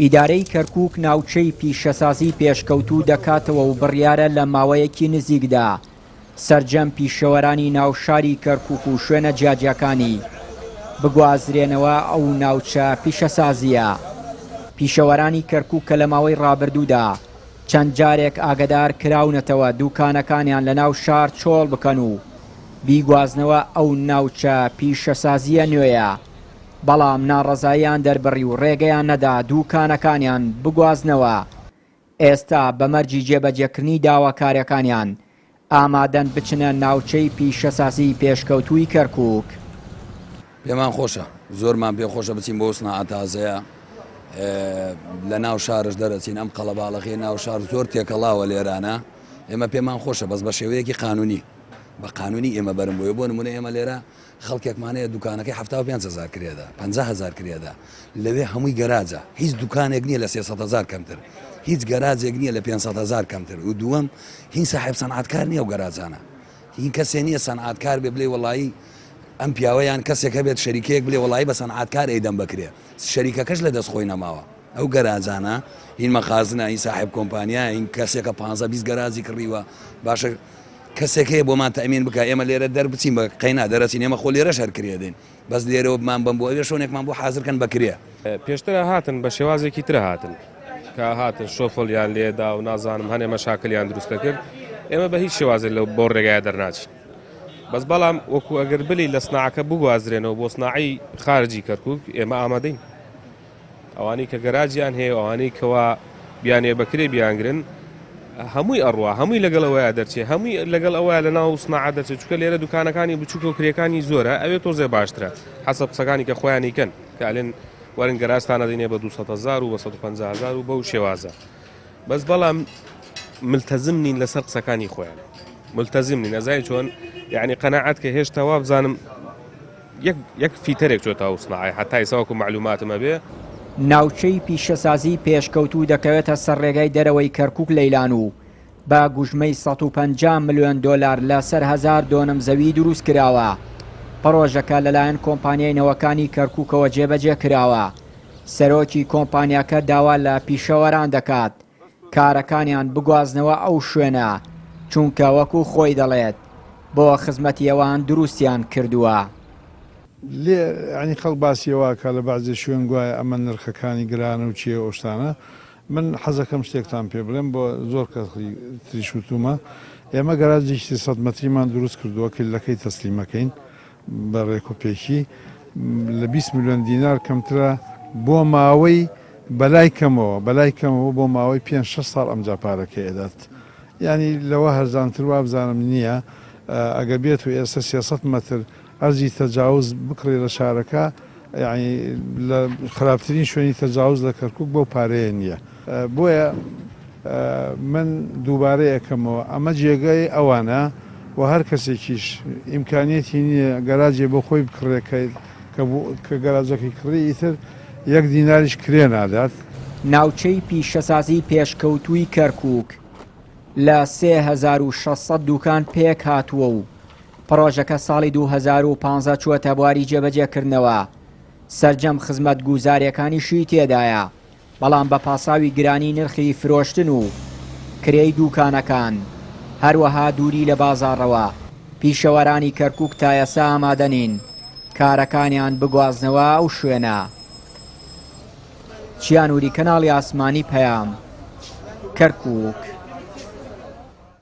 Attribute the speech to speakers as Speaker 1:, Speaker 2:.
Speaker 1: ئیدارەی کەرکووک ناوچەی پیشەسازی پێشکەوتوو دەکاتەوە و بڕیارە لە ماوەیەکی نزیکدا سەرجەم پیشەوەرانی ناوشاری کەرکووک و شوێنە جیاجیەکانی بگوازرێنەوە ئەو ناوچە پیشەسازیە. پیشەوەرانی کەرکووک کە لە ماوەی ڕابردوودا چەند جارێک ئاگدار کراونەتەوە دوکانەکانیان لە ناو شار چۆڵ بکەن و بیگوازنەوە ئەو ناوچە پیشەسازیە نوێیە، بەڵام ناڕەزاییان دەربڕی و ڕێگەیان نەدا دوکانەکانیان بگوازنەوە. ئێستا بەمەرجی جێبەجێکردنی داواکاریەکانیان ئامادەن بچنە ناوچەی پیشەسازی پێشکەوتووی کەرکووک.
Speaker 2: پێمان خۆشە، زۆرمان پێ خۆشە بچین بۆ سناعەت تازەیە لە ناو شارش دەرەچین. ئەم قەڵەباڵەخی ناو شار زۆر تێکەڵاوە لێرانە. ئێمە پێمان خۆشە بەس بە شێوەیەکی قانونی، بە قانونی ئێمە بەرم بۆیە. بۆ نمونە ئێمە لێرە خەڵکێکمانەیە دوکانەکەی 75,000 کرێدا 50,000 کرێدا، لەوێ هەمووی گەراجە، هیچ دوکانێک نییە لە 300,000 کەمتر، هیچ گەراجێک نییە لە 500,000 کەمتر. و دووەم هین ساحب سەنعاتکار نییە و گەراجانە، هین کەسێ نییە سەنعاتکار بێ بڵێ وەڵایی ئەم پیاوەیان کەسێک هەبێت شەریکەیەک بڵێ وەڵایی بە سەنعاتکار ئەیدەم بکرێ، شەریکەکەش لە دەست خۆی نەماوە. ئەو گەراجانە هین مەخازنە، هین ساحب کۆمپانیا، هین کەسێکە 15-20 گەراجی کڕیوە، باشە کەسێک هەیە بۆمان تەمین بکە ئێمە لێرە دەربچین بە قەینا دەرەچین، ئێمە خۆ لێرەش هەرکرێ دێن، بەس لێرەوە بمان بم بۆ ئەوێ شۆنێکمان بۆ حازرکەن بکرێ.
Speaker 3: پێشترە هاتن بە شێوازێکی ترە هاتن کە هاتن شۆفڵیان لێدا و نازانم هەنێ مەشاکلیان دروستە کرد. ئێمە بە هیچ شێوازێک لەو بۆ ڕێگایە دەرناچین، بەس بەڵام وەکو ئەگەر بلی لە سناعەکە بگوازرێنەوە بۆ سناعی خارجی کەرکووک ئێمە ئامادەین. ئەوانەی کە گەراجیان هەیە، ئەوانەی کەوا بیانێ بەکرێ بیانگرن، هەمووی ئەڕوا، هەمووی لەگەڵ ئەوەیە دەرچێ، هەمووی لەگەڵ ئەوەیە لە ناو سناعە دەرچێت، چونکە لێرە دوکانەکانی بچووکە و کرێکانی زۆرە، ئەوێ تۆزێ باشترە حەسەب قسەکانی کە خۆیانی کەن کە ئەلێن وەرن گەراجتانە دەینێ بە 200,000 و بە 150,000 و بەو شێوازە. بەس بەڵام ملتەزم نین لەسەر قسەکانی خۆیان، ملتەزم نین. ئەزای چۆن یعنی قەناعەت کە هێشتا وا بزانم یەک فیتەرێک چۆتە ئەو سناعەیە هەتا ئێستا معلوماتمە بێ.
Speaker 1: ناوچەی پیشەسازی پێشکەوتوو دەکەوێتە سەر ڕێگای دەرەوەی کەرکووک لەیلان و با گوژمەی 150 ملیۆن دۆلار لەسەر 1000 دۆنم زەوی دروست کراوە. پڕۆژەکە لەلایەن کۆمپانیای نەوەکانی کەرکووکەوە جێبەجێ کراوە. سەرۆکی کۆمپانیاکە داوا لە پیشەوەران دەکات کارەکانیان بگوازنەوە ئەو شوێنە، چونکە وەکو خۆی دەڵێت بۆ خزمەتیەوان دروستیان کردووە.
Speaker 4: لێ ینی خەڵ باسیەوە کە لە بازی شوێن گوایە ئەمە نرخەکانی گرانە و چیە ئۆشتانە. من حەزەکەم شتێکتان پێ بڵێم بۆ زۆر کەسی تریشوتومە. ئێمە گەراجێکی 100 مەتریمان دروست کردووە کلەکەی تەسلیمەکەین بە ڕێکوپێکی لە 20 ملیۆن دینار کەمترە بۆ ماوەی بەلای کەمەوە بۆ ماوەی 5-6 ساڵ ئەمجا پارەکە ئێدات. ینی لەوە هەرزانتر وا بزانم نییە ئەگە بێت و ئێستا 300 مەتر ئەرزی تەجاوز بکڕێ لە شارەکە، یعنی لە خراپترین شوێنی تەجاوز لە کەرکووک بۆ پارەیە نییە. بۆیە من دووبارە یەکەمەوە ئەمە جێگای ئەوانە و هەر کەسێکیش ئیمکانیەتی نییە گەراجێ بۆ خۆی بکڕێ کە گەراجەکەی کڕی ئیتر 1 دیناریش کرێ نادات.
Speaker 1: ناوچەی پیشەسازی پێشکەوتووی کەرکووک لە 3600 دوکان پێک هاتووە و پڕۆژەکە ساڵی 2015 چووەتە بواری جێبەجێکردنەوە. سەرجەم خزمەت گوزاریەکانیشی تێدایە، بەڵام بە پاساوی گرانی نرخی فرۆشتن و کرێی دوکانەکان هەروەها دووری لە بازاڕەوە پیشەوەرانی کەرکووک تا ئێستا ئامادەنین کارەکانیان بگوازنەوە ئەو شوێنە. چیانوری کەناڵی ئاسمانی پەیام، کەرکووک.